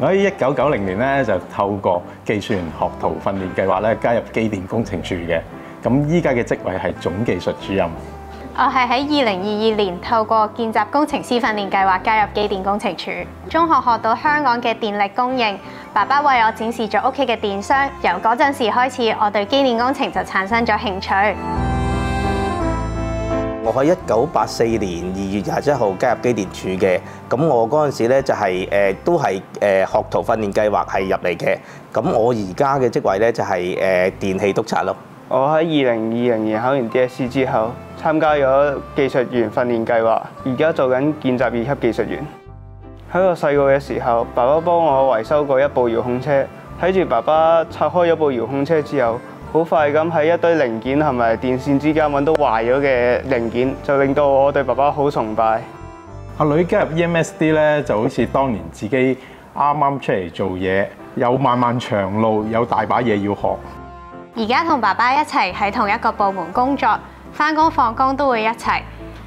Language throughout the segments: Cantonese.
我喺1990年咧就透過技術員學徒訓練計劃咧加入機電工程處嘅，咁依家嘅職位係總技術主任。我係喺2022年透過見習工程師訓練計劃加入機電工程處。中學學到香港嘅電力供應，爸爸為我展示咗屋企嘅電箱。由嗰陣時開始，我對機電工程就產生咗興趣。我喺1984年2月27號加入機電處嘅，咁我嗰陣時咧就係都係學徒訓練計劃係入嚟嘅，咁我而家嘅職位咧就係電氣督察咯。我喺2020年考完 DSE 之後，參加咗技術員訓練計劃，而家做緊見習2級技術員。喺我細個嘅時候，爸爸幫我維修過一部遙控車，睇住爸爸拆開咗部遙控車之後，好快咁喺一堆零件同埋電線之間揾到壞咗嘅零件，就令到我對爸爸好崇拜。阿女加入 EMSD 咧，就好似當年自己啱啱出嚟做嘢，有漫漫長路，有大把嘢要學。而家同爸爸一齊喺同一個部門工作，返工放工都會一齊，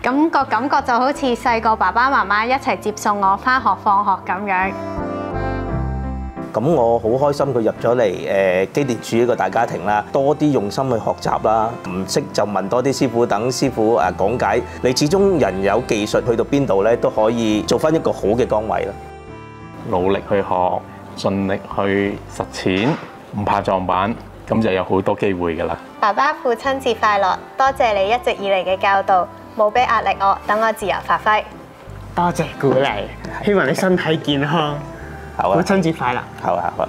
咁個感覺就好似細個爸爸媽媽一齊接送我返學放學咁樣。咁我好開心佢入咗嚟機電處呢個大家庭啦，多啲用心去學習啦，唔識就問多啲師傅，等師傅講解。你始終人有技術去到邊度咧，都可以做返一個好嘅崗位啦。努力去學，盡力去實踐，唔怕撞板，咁就有好多機會㗎啦。爸爸父親節快樂！多謝你一直以嚟嘅教導，冇俾壓力我，等我自由發揮。多謝鼓勵，希望你身體健康。好啊！父親節快樂！好啊！好啊！